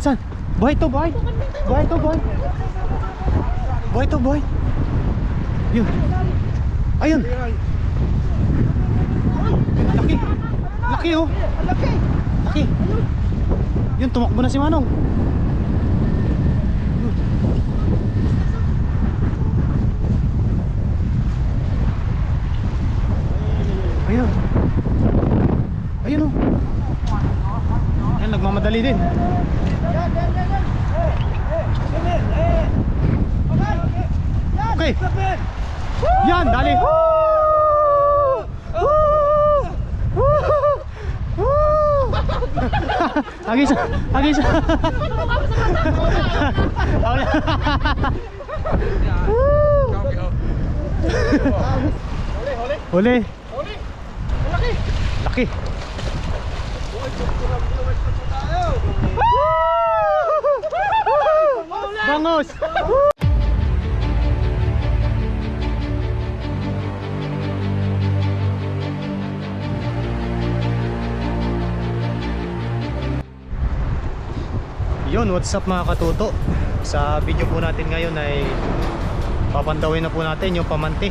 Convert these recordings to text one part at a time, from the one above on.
Saan? Buhay to, buhay. Buhay to, buhay. Buhay to, buhay. Yun. Ayun. Laki. Laki oh. Laki. Laki. Yun, tumakbo na si Manong. Ayun. Ayun oh. Ayan, nagmamadali din. Okay. Yan, dali. Agis, agis. Huli. Laki. Laki. Bangos. Yun, what's up mga katuto. Sa video po natin ngayon ay papandawin na po natin yung pamante.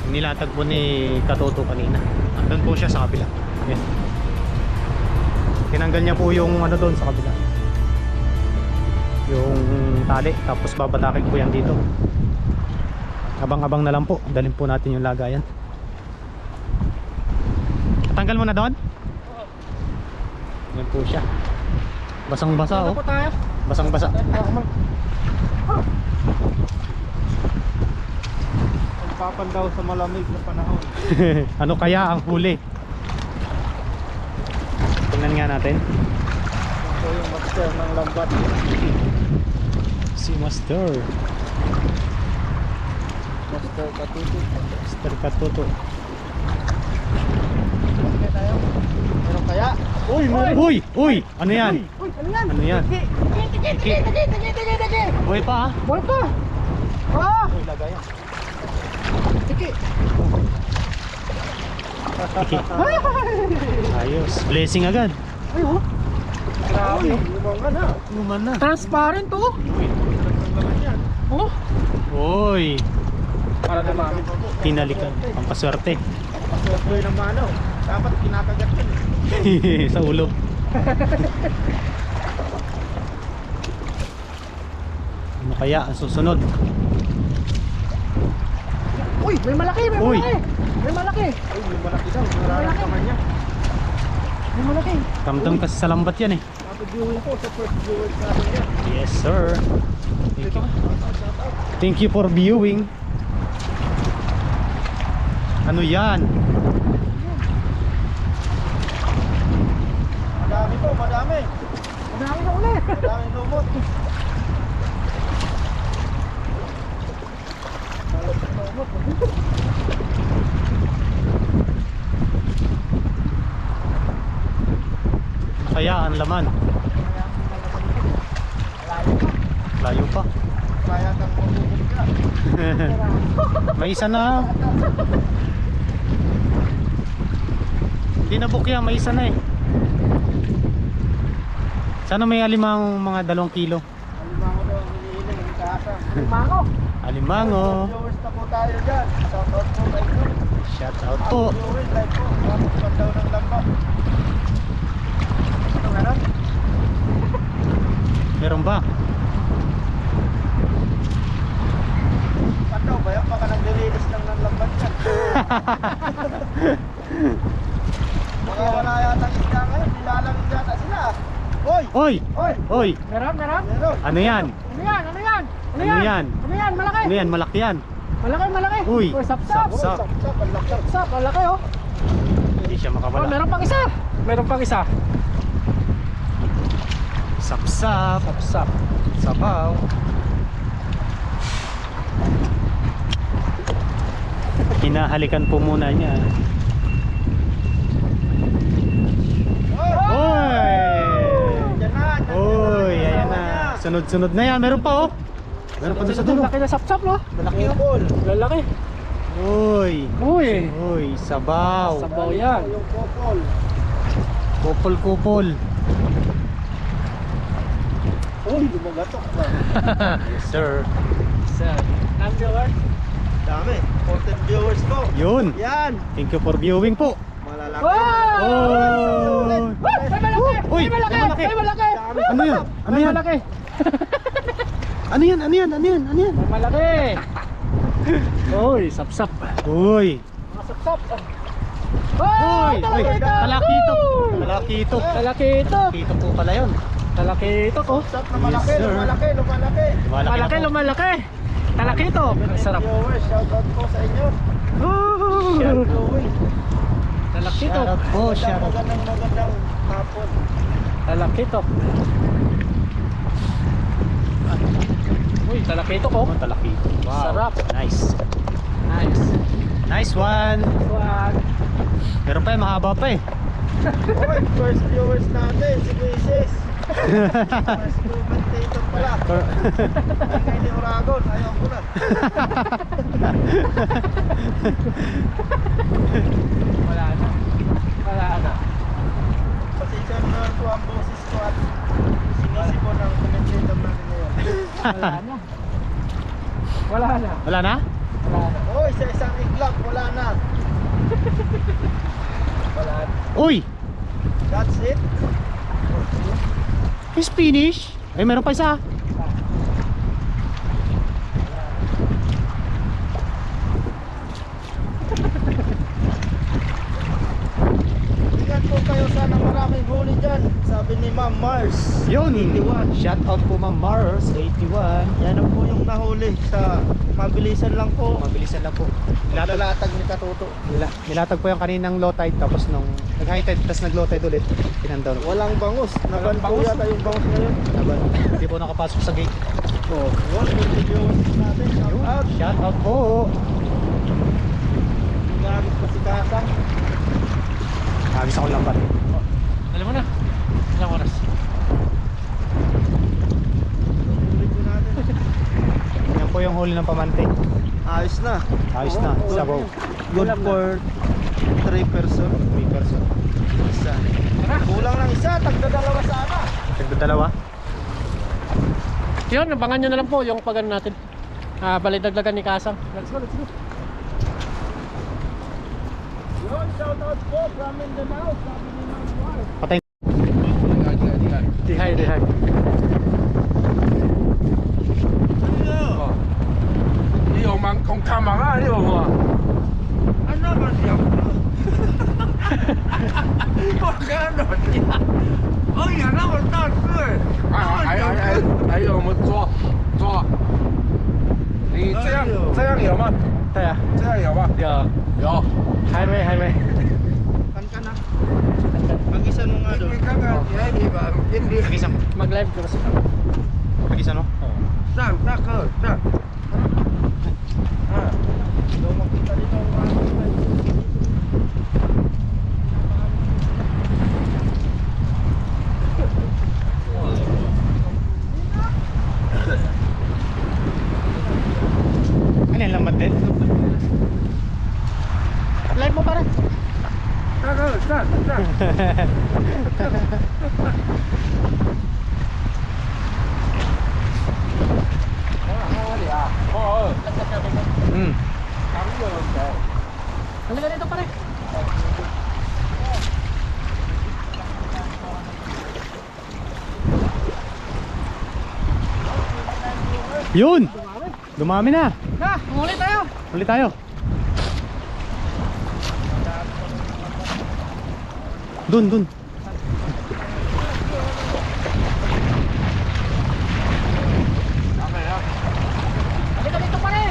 Nilatag po ni Katuto kanina. Andun po siya sa kabila. Yan. Tinanggal niya po yung ano doon sa kabila, yung tali, tapos babatakin po yan dito. Abang-abang na lang po, dalhin po natin yung lagayan. Tanggal mo na doon? Yan po siya. Basang-basa oh. Basang-basa. Papandaw sa malamig na panahon. Ano kaya ang huli? Tingnan nga natin. Ito yung master ng lambat. Si Master. Master Katuto. Master Katuto. Okay tayo. Meron kaya? Uy! Uy! Uy! Ano yan? Uy, ano yan? Ano yan? Tiki. Buhay pa ah! Buhay pa! Ah! Uy, lagayan. Tiki. Tiki. Ayos. Blessing agad. Ay, oh. Grabe. Lumangan na. Luman na. Transparent oh. Oh. Uy! Para dumami. Tinalikan. Pampaswerte. Paswerte ng mano. Dapat kinakagat yun. Sa ulo. Ano kaya ang susunod? Uy, may malaki, may Uy. malaki. May malaki. Uy, may malaki daw. Nararamdaman niya. May malaki. Ramdam kasi sa lambat yan eh. Viewing po sa first viewers natin yan. Yes sir. Thank you. Thank you for viewing. Ano yan? Madami po, madami. Madami na ulit. Madaming lumot. Kaya ang laman. Layo pa. Kaya kang mabubog ka. May isa na. Hindi na bukya, may isa na eh. Sana may alimang mga 2 kilo. Alimango daw ang hinihiling, hindi kaasa. Alimango. Alimango. Viewers na po tayo dyan. Shoutout po sa inyo. Shout out po. Viewers, like po. Pandaw ng lambat. Ano meron? Meron ba? Pandaw ba yan? Baka nag-release lang ng lambat yan. Baka wala yata isda ngayon. Nilalangin yata sila. Hoy! Oy! Hoy! Oy! Meron? Meron? Ano yan? Ano yan? Ano yan? Ano yan? Ano yan? Malaki? Ano yan? Malaki yan. Malaki? Uy! Sapsap! Sapsap. Sapsap! Ang laki! Sapsap! Ang laki oh! Hindi siya Oh, makawala. meron pang isa! Meron pang isa! Sapsap. Sapsap! Sabaw. Hinahalikan po muna niya. Oy! Oy! Ayan na. Sunod-sunod na yan. Meron pa oh. Meron pa doon sa dulo. Laki na sapsap no? Malaki oh. Lalaki! Uy! Uy! Uy! Sabaw. Sabaw yan! Kupol-kupol. gumagatok ba? Yes, sir. Sir, ang viewers. Dami. 14 viewers ko. Yun. Yan. Thank you for viewing po. Malalaki. Oh! May malaki! Uy, May malaki! may malaki! May malaki! Ano yan? Ano May yan? malaki! Ano yan? Ano yan? Ano yan? Ano yan? May malaki! Uy, sapsap. Uy. Mga sapsap. Uy. Uy. Talakito. Talakito. Talakito. Talakito po pala yun. Talakito ko. Stop na malaki, Yes, sir. lumalaki, lumalaki. Malaki, lumalaki. Talakito. Ang sarap. Viewers, shoutout po sa inyo. Share going. Talakito. Shout out po. Shout out. Magandang hapon. Talakito. Uy, talakito ko. Oh, talakito. Wow. Sarap. Nice. Nice. Nice one. One. Meron pa eh, mahaba pa eh. Okay, first viewers natin, si Luises. First commentator pala. Ay ngayon ni Oragon, ayaw ko na. Wala na. Wala na. Pasensya na po ang boses ko at sinisi po ng commentator natin ngayon. Wala na. Wala na. Wala na? Wala na. Oh, isa-isang iglap, wala na. Wala na. Uy! That's it. It's finished. Ay, meron pa isa. Ingat po kayo, sana maraming huli dyan. Sabi ni Ma'am Mars. Yun. 81. Shout out po Ma'am Mars, 81. Yan ang po yung nahuli sa mabilisan lang po. Mabilisan lang po. Lalatag ni Katuto. Nilatag po yung kaninang low tide tapos nung nag-high tide tapos nag-low tide ulit. Pinandown. Walang bangus. Naban po bangus. yata yung bangus ngayon. Naban. Hindi po nakapasok sa gate. Oh, yun, yung viewers natin. Shout out. Shout out po. Gamit pa si Kasang. Agis ako lang pa rin. Alam mo na. Ilang oras? Huli po natin. Yan po yung huli ng pamante. Ayos na. Ayos na. Oo, Sabaw. Good for 3 person. 3 person. Isa. Tara. Kulang lang isa. Tagdadalawa sana. Tagda dalawa. Yun, abangan nyo na lang po yung pagano natin. Balidaglagan ni Kasang. Let's go, let's go. Yun, shout out po from Mindanao. Sabi ni Ma'am Mars. Patay. Dihay, dihay.有忙空看忙啊，你有吗？ Ano ba siya?我跟着你。哦，呀，那么大个。还有我们抓，你这样有吗？ Tayo. 这样有吗？ Yo. 有。 Highway, highway. Kan ka na. Mag-isa mo nga doon. 你看看，你把你 Pag-isa mo. Mag-live ko sa Pag-isa mo. 上那个上。啊。 Daw makita dito ang mga Ano yan, lambat din? Live mo pare. 那个上。 Hmm. Halika dito pare. Yun! Dumami na. Na, huli tayo. Ulit tayo. Dun. Halika dito pare.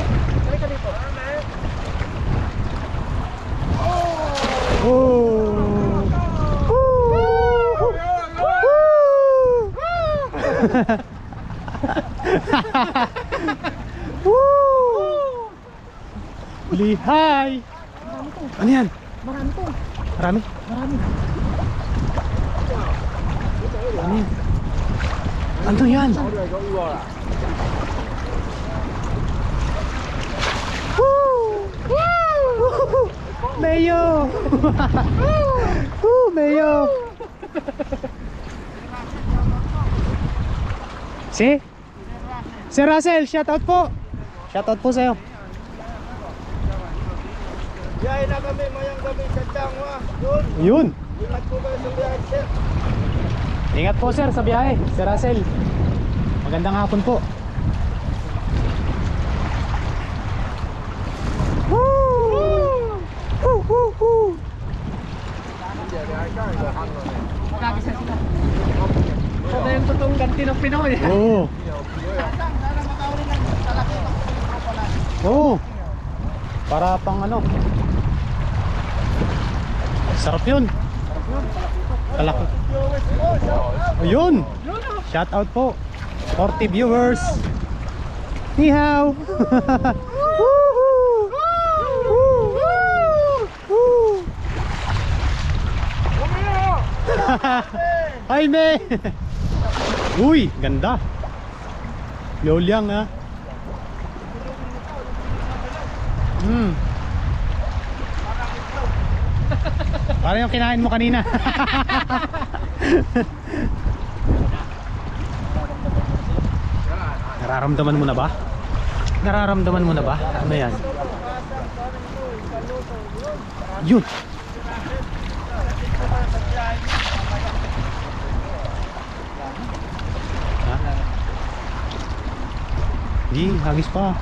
Halika dito. Oh! Woo! Lihay! Ano yan? Marami to. Marami? Marami. Ano yan? Ano yan? Woo! Woo! Mayo! Woo! Mayo! Si Russell, shout out po. Shout out po sa'yo. Biyahe na kami mayang gabi sa Changwa. Yun. Yun. Ingat po kayo sa biyahe, sir. Ingat po sir sa biyahe, si Russell. Magandang hapon po. Woo! Woo, woo, woo. Ito na yung totoong ganti ng Pinoy. Oo. Sana makahuli ng talaki ng tropa na. Oo. Para pang ano. Sarap yun. Kalaki. Viewers po, shout out. Ayun. Shout out po. 40 viewers. Ni hao. Ay me. Uy, ganda. Loliang ha. Parang yung kinain mo kanina. Nararamdaman mo na ba? Nararamdaman mo na ba? Ano yan? Yun. Ha? Di, hagis pa.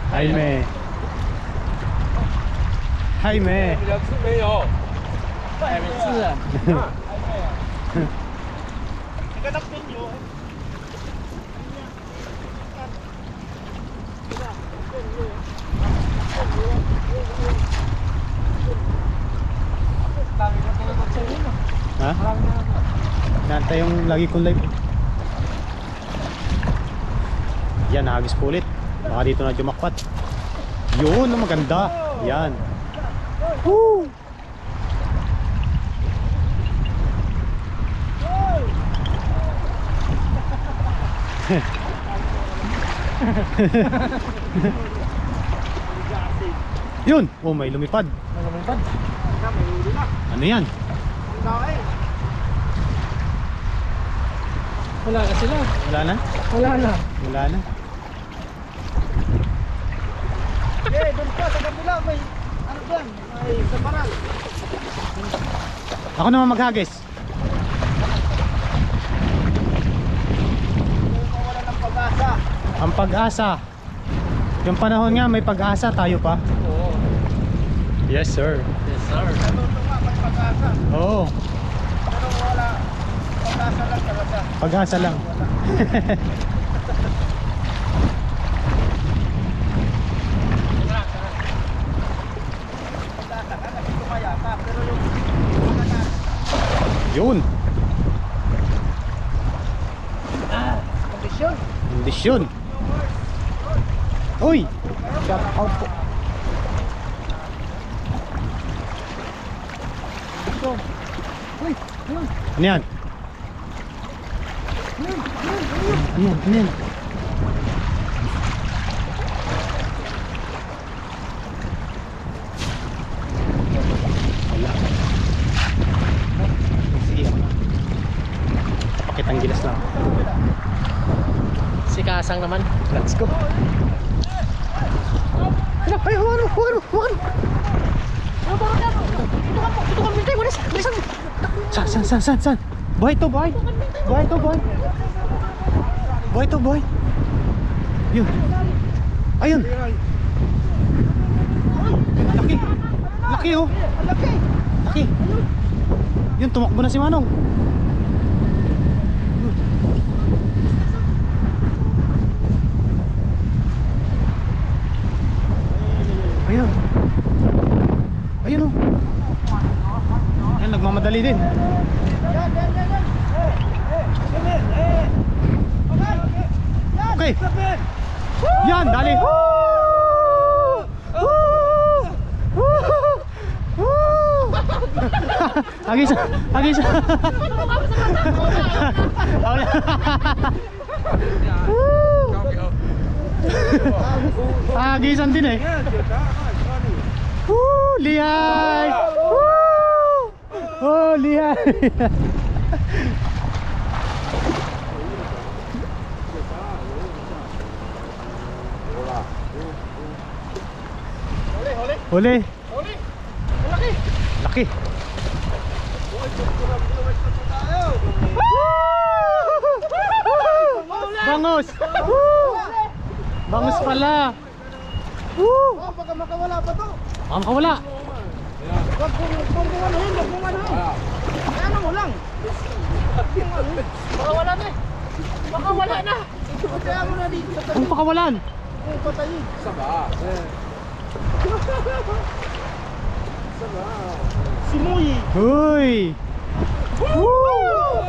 Jaime. Jaime. 没有。 Ganap ninyo. Ha? Nantay yung lagi kong live. Yan, nahagis po ulit. Baka dito na jumakpat. Yun, ang maganda. Yan. Woo! Yun! Oh, may lumipad. Ano yan? Wala na sila. Wala na? Wala na. Wala na. Eh, doon pa sa kabila may ano dyan, may sabaral. Ako naman maghagis. Mawala ng pag-asa. Ang pag-asa. Yung panahon nga may pag-asa, tayo pa. Oo. Yes sir. Yes, sir. Natuto nga may pag-asa. Oo, Pero wala. Pag-asa lang talaga. pag-asa lang. Pag-asa ka kasi tumayata. Pero yung Yun. kondisyon. Kondisyon. Uy! Shout out po. Ano yan? Ano yan? Ano yan? Wala. Sige ako na. Pakitang gilas lang. Si Kasang naman. Let's go. Ay, huwag mo. San? Buhay to, boy. Yun. Ayun. Laki oh. Laki. Yun, tumakbo na si Manong. Ayun. Ayun oh. Ayun, nagmamadali din. Okay. Yan, dali. Agis. Agisan din eh. Lihay. Oh, lihay. Huli. Malaki. Laki. Bangus. Bangus pala. Oh, baka makawala pa to. Baka makawala. Wag kung ano yun, wag kung ano yun. Ano mo lang. Baka wala na. Baka wala na. Kaya mo na dito. Ang pakawalan. Kung patayin. Si Muyi. Hoy. Woo!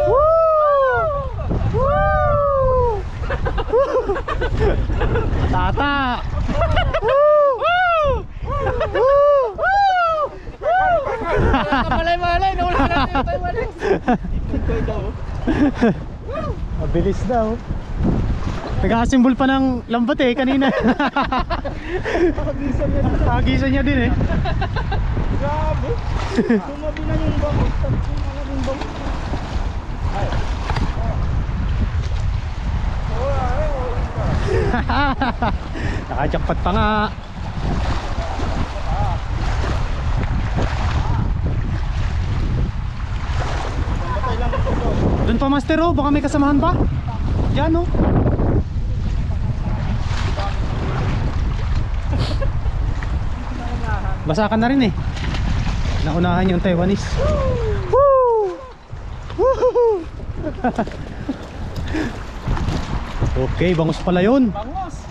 Woo! Woo! Tata. Kamalay-malay. Nawala na yung malay. Mabilis daw. Nag-asimbol pa ng lambat eh kanina. Kagisan niya din eh. Grabe. Tumabi na yung bangus. Tumabi yung bangus. Nakajakpat pa nga. Doon pa master oh, baka may kasamahan pa. Diyan oh. Basa ka na rin eh. Naunahan yung Taiwanese. Woo! Woo! Okay, bangus pala yun. Bangus.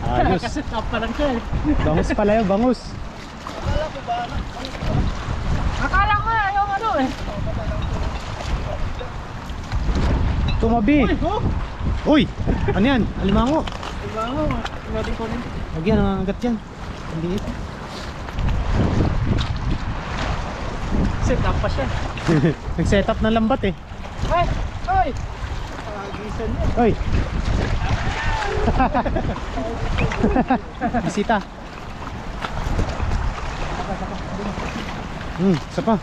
Ayos. Kasi kapalan siya eh. Bangus pala yun, bangus. Akala ko yung ano eh. Tumabi. Uy! Ano yan? Alimango. Bango. Pwede ko rin. Huwag yan, nangangagat yan. Hindi ito. Set up pa siya. Nag-set up ng lambat eh. Ay! Ay! Kagisan niya. Uy! Bisita. Isa pa.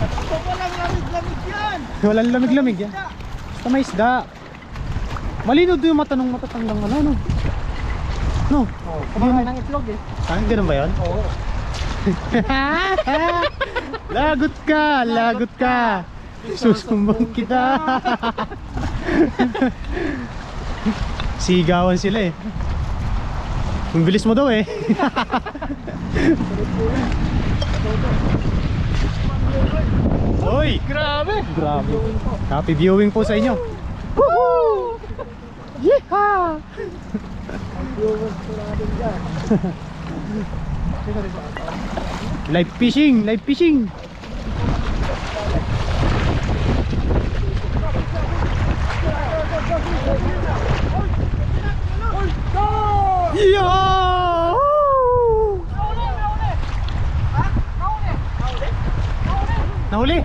Ito pa lang lamig-lamig yan. Walang lamig-lamig yan. Basta may isda. Malino doon yung matanong matatandang ano, no? No? Kumakain ng itlog eh. Ah, ganun ba yun? Oo. Lagot ka! Lagot ka! Susumbong kita! Sigawan sila eh. Ang bilis mo daw eh. Hoy! Grabe! Grabe. Happy viewing po sa inyo. Woohoo! Yeehaw! Live fishing, live fishing. Yeah! Nahuli.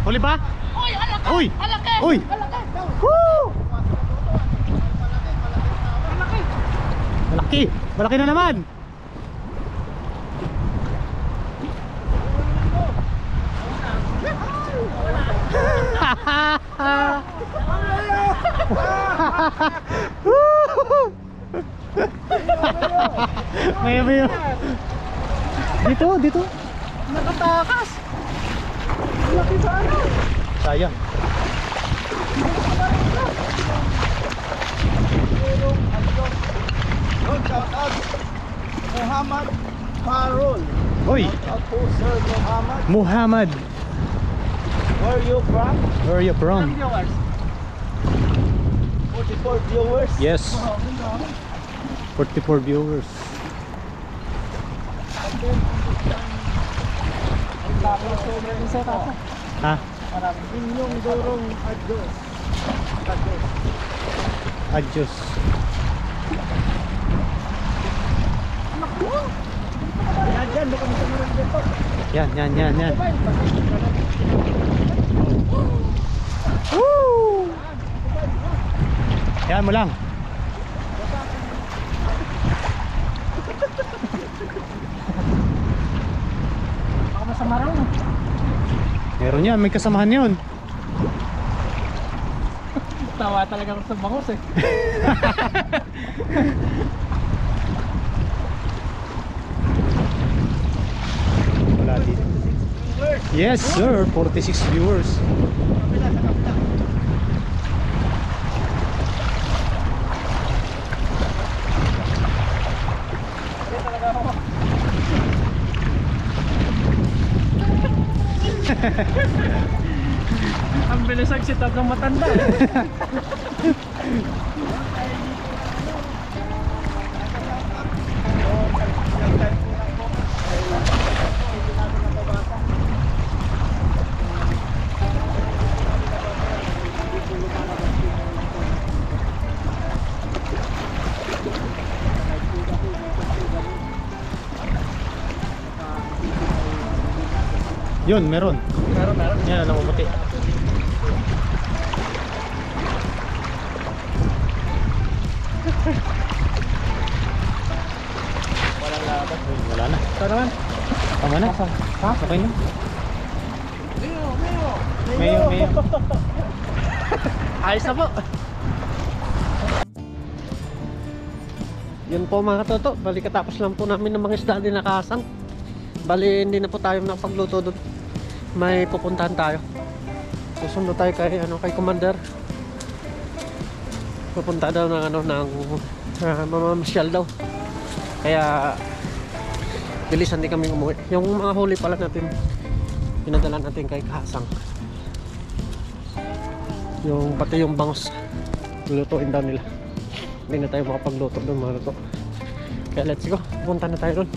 Huli ba? Uy! Uy! Woo! Malaki! Malaki na naman! May dito, dito. Nakatakas. Laki sa ano. Sayang. Shout out Muhammad Parol. Uy! Shout out po Sir Muhammad. Muhammad, Where you from? where are you from? 44 viewers. Yes. 44 viewers. Ha? Inyong durong adios. Adios. Yan dyan, baka may samaran dito. Yan, yan, yan, yan. Yan mo lang. Baka masama raw. Meron yan, may kasamahan yun. Tawa talaga ako sa bangos eh. Wala dito. Yes sir, 46 viewers. Kapila, sa kapila. Hindi talaga ako. Ang bilis ang sit up ng matanda eh. Yun, meron. Meron. Yan, namumuti. Walang laban. Wala na. Ito naman. Tama na. Ha? Okay na. Mayo. Mayo. Ayos na po. Yun po mga katoto, bali katapos lang po namin ng mga isda din nakasang. Bali hindi na po tayo nakapagluto doon. May pupuntahan tayo. Susunod tayo kay Commander. Pupunta daw ng mamamasyal daw. Kaya bilisan din kami umuwi. Yung mga huli pala natin pinadala natin kay Kasang. Yung pati yung bangus lulutuin daw nila. Hindi na tayo makapagluto doon mga to. Kaya let's go, punta na tayo doon.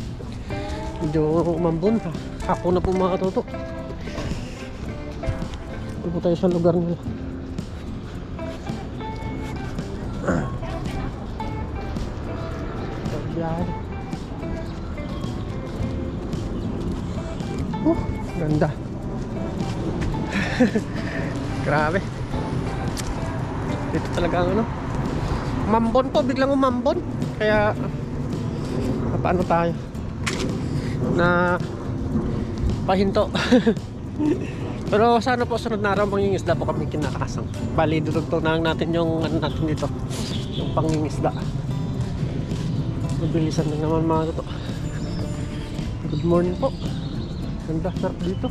Medyo umambon. Hapon na po mga katoto. Punta tayo sa lugar nila. Biyahe. Ganda. Grabe. Dito talaga ang ano. Umambon po, biglang umambon. Kaya paano tayo na pahinto. Pero sana po sunod na araw mangingisda po kami kinakasang. Bali dudugtong natin yung ano natin dito, yung pangingisda. Mabilisan na naman mga to. Good morning po. Ganda, sarap dito.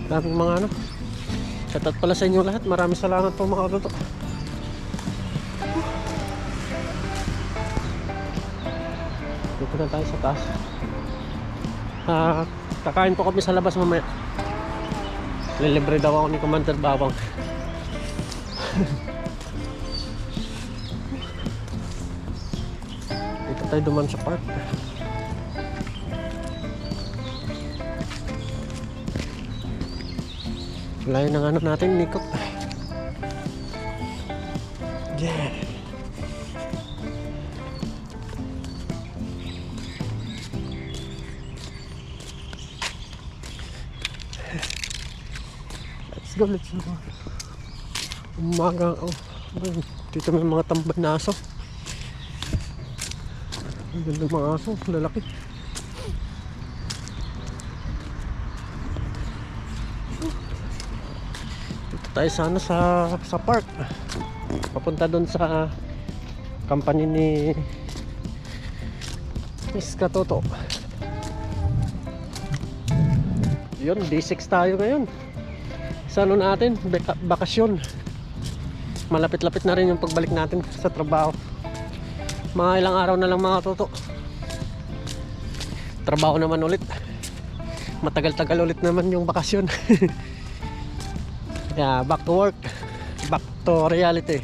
Daming mga ano. Shoutout pala sa inyo lahat. Maraming salamat po mga katoto. Dito na tayo sa taas. Kakain po kami sa labas mamaya. Lilibre daw ako ni Commander Bawang. Dito tayo duman sa park. Layo ng ano natin, Nikop. Yeah. Let's go. Umaga, dito may mga tambay na aso. Ang ganda ng mga aso, lalaki. Dito tayo sana sa park. Papunta doon sa company ni Miss Katoto. Yun, D6 tayo ngayon. Sa ano natin, bakasyon. Malapit-lapit na rin yung pagbalik natin sa trabaho. Mga ilang araw na lang mga toto. Trabaho naman ulit. Matagal-tagal ulit naman yung bakasyon. Yeah, back to work. Back to reality.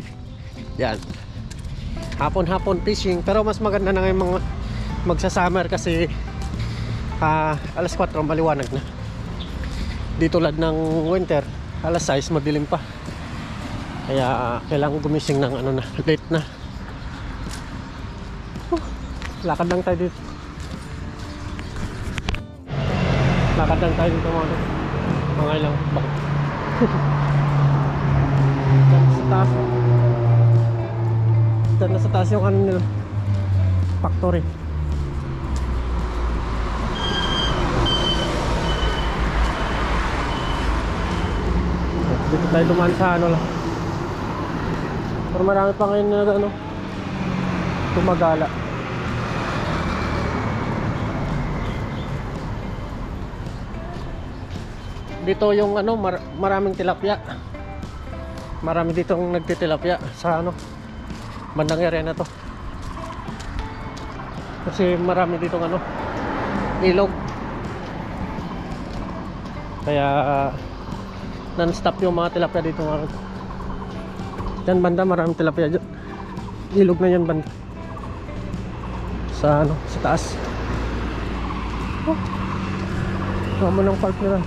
Yan. Hapon-hapon fishing. Pero mas maganda na ngayon mga magsa-summer kasi alas 4 maliwanag na. Di tulad ng winter, alas 6 madilim pa. Kaya kailangan gumising ng ano na, late na. Lakad lang tayo dito. Lakad lang tayo dito mga ilang bakit. Diyan sa taas. Diyan na sa taas yung ano nila, factory. Dito tayo dumaan sa ano lang. Pero marami pa ngayon na ano, tumagala. Dito yung ano, maraming tilapia. Marami ditong nagtitilapia sa ano, bandang area na to. Kasi marami ditong ano, ilog. Kaya non-stop yung mga tilapia dito nga. Yan banda, maraming tilapia dyan. Ilog na yan banda. Sa ano, sa taas. Oh, tama ng park nila.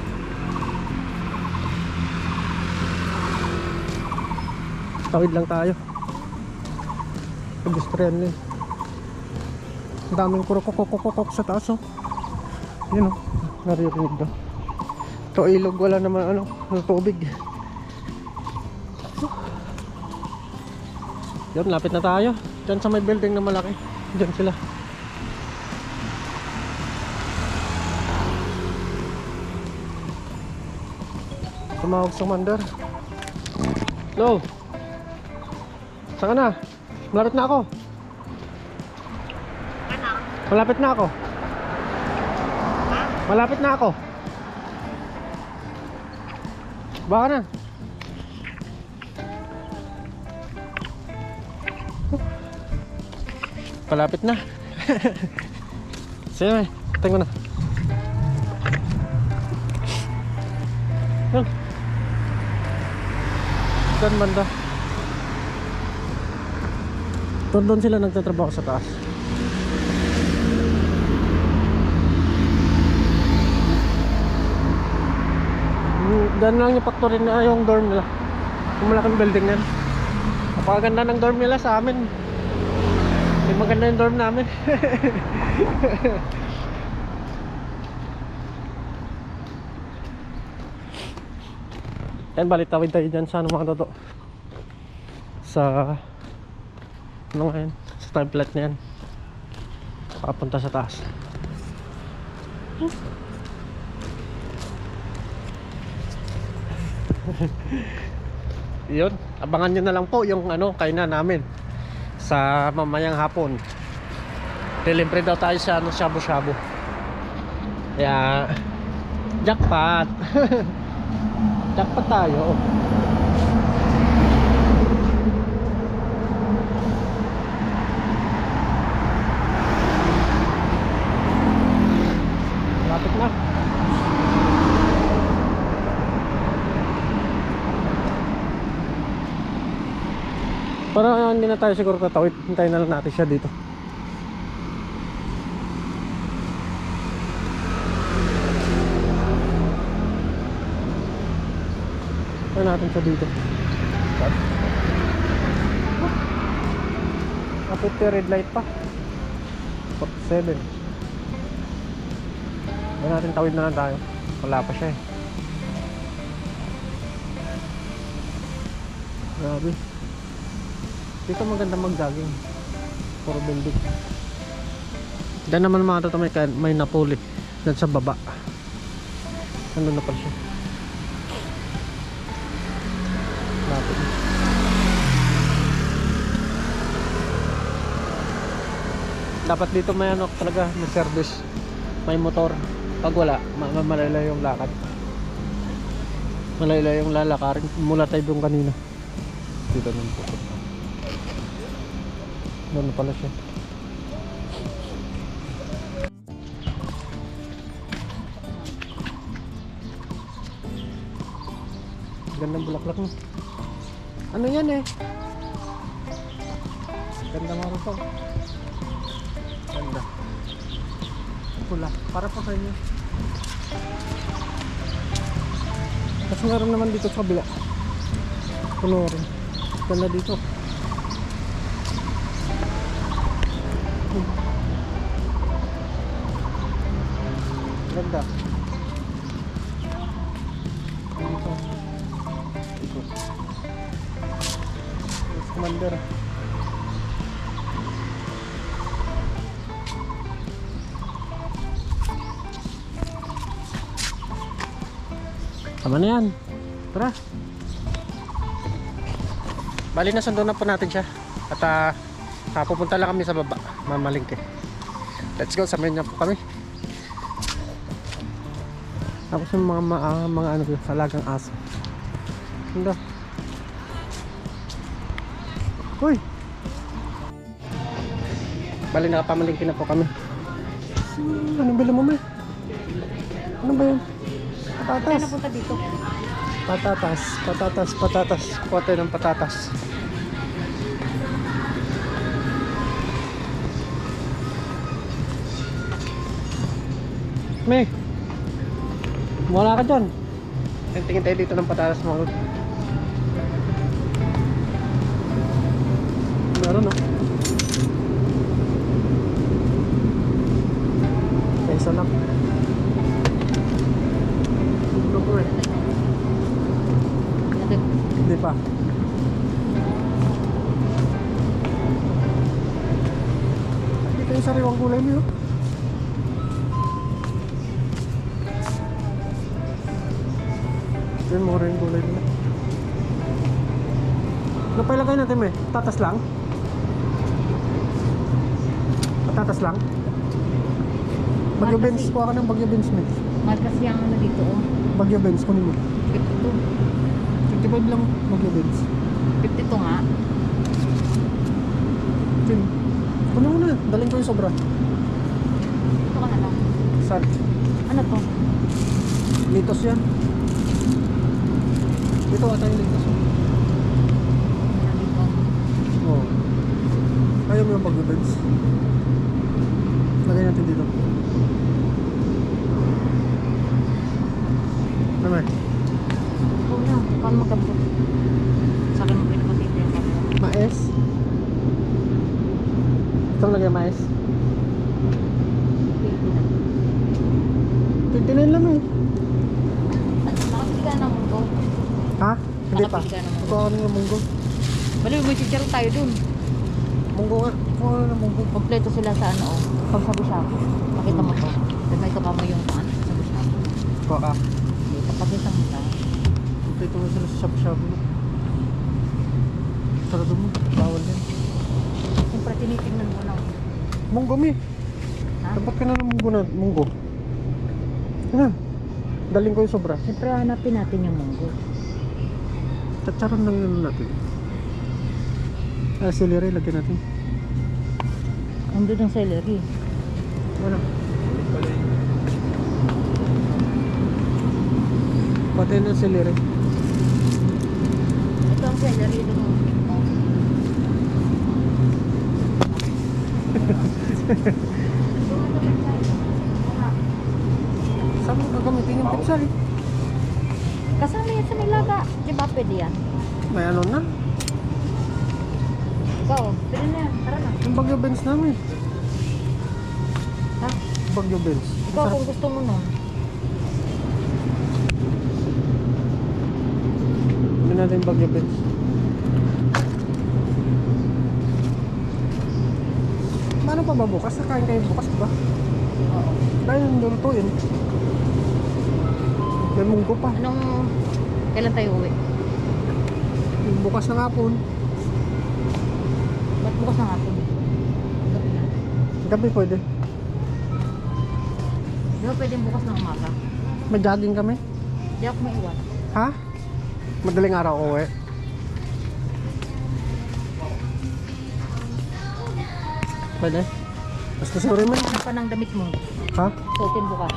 Tawid lang tayo. Pedestrian lane. Ang daming kurokokokokok sa taas oh. Yun oh, naririnig daw. Ito ilog, wala naman ano, tubig. Yun, lapit na tayo. Diyan sa may building na malaki. Diyan sila. Tumawag sa Commander. Hello. Saan ka na? Malapit na ako. Malapit na ako. Malapit na ako. Baka na. Palapit na. Sige, tingin mo na. Yan. Doon banda. Doon sila nagtatrabaho sa taas. Diyan lang yung factory na yung dorm nila. Yung malaking building yan. Napakaganda ng dorm nila sa amin. Yung maganda yung dorm namin. Yan, balitawid tayo dyan sa ano mga toto. Sa ano nga yan, sa time flat na yan. Papunta sa taas. Yun, abangan nyo na lang po yung ano, kainan namin sa mamayang hapon. Delivery daw tayo sa ano, shabu-shabu. Kaya jackpot. Jackpot tayo. Lapit na. Para hindi na tayo siguro tatawid. Hintayin na lang natin siya dito. Hintayin natin siya dito. Kapit red light pa. 47. Hintayin natin, tawid na lang tayo. Wala pa siya eh. Grabe. Dito maganda mag-jogging. Puro building. Diyan naman mga tato may napuli. Diyan sa baba. Ano na pala siya. Lapit. Dapat dito may ano talaga, may service. May motor. Pag wala, malalay yung lakad. Malalay yung lalakarin. Mula tayo doon kanina. Dito naman po. Doon pala siya. Gandang bulaklak mo. Ano yan eh? Ganda mga rusaw. Ganda. Pula. Para pa sa inyo. Kasi meron naman dito sa kabila. Puno rin. Ganda dito. Ganda. Commander. Tama na yan. Tara. Bali na sundo na po natin siya. At pupunta lang kami sa baba. Mamalingke. Let's go. Samayin niyo po kami. Tapos yung mga ano yun, alagang aso. Hindi. Uy! Bali nakapamalingki na po kami. Anong bilo mo, may? Ano ba yun? Patatas. Kaya napunta dito. Patatas. Kuha tayo ng patatas. May! Wala ka dyan. Tingin tayo dito ng patatas mo. Meron no? Isa lang. Ito ko eh. Hindi pa. Dito yung sariwang gulay mo yun. Yan mo rin yung gulay nila. Ano pa ilagay natin eh? Patatas lang? Patatas lang? Bagyo Mahal Benz, kasi. kuha ka ng Bagyo Benz mo. Mahal kasi ang ano dito, oh. Bagyo Benz, kunin mo. 52. 55 lang Bagyo Benz. 52 nga. Tin. Kunin mo na, daling ko yung sobra. Ito ka na lang. Saan? Ano to? Litos yan. Dito ata yung litos. Ano dito? Oo. Ayaw mo yung Bagyo Benz. Lagay natin dito. Ano eh? Oo na. Paano magkabot? Sa akin mo pinapatito yung kapot. Mais. Itong lagay mais. 29 lang eh. Nakapili ka ng munggo. Ha? Hindi pa. Nakapili ka ng munggo. Kuha ka ng munggo. Bali, may chicharon tayo dun. Munggo nga. Kuha ka ng munggo. Kompleto sila sa ano, oh. Pag sabi-sabi. Makita mo to. Then may kasama yung ano, sabi-sabi. Kuha ka. Dito, pagkita mo lang. Dito na sila sa shop-shop. Sarado mo. Bawal yan. Siyempre, tinitingnan mo lang. Munggo mi. Ha? Dapat ka na ng munggo na. Munggo. Ano? Daling ko yung sobra. Siyempre, hanapin natin yung munggo. Tatsaran lang yun natin. Celery, lagyan natin. Nandun ang celery. Ano? Patayin ng celery. Ito ang celery dun. Saan mo gagamitin yung pitsal? Kasama yan sa nilaga. Di ba pwede yan? May ano na? Ikaw, pwede na yan. Tara na. Yung Bagyo Benz namin. Ha? Bagyo Benz. Ikaw kung gusto mo nun. Hindi natin Bagyo Benz. Paano pa ba bukas? Nakain kayo bukas, diba? Oo. Dahil nilulutuin. May munggo pa. Kailan tayo uwi? Yung bukas ng hapon. Ba't bukas na nga ito? Gabi na. Gabi pwede. Di ba pwedeng bukas ng umaga? May jogging kami. Di ako maiwan. Ha? Madaling araw uwi. Pwede. Basta sorry man. Ano pa ng damit mo? Ha? Suotin bukas.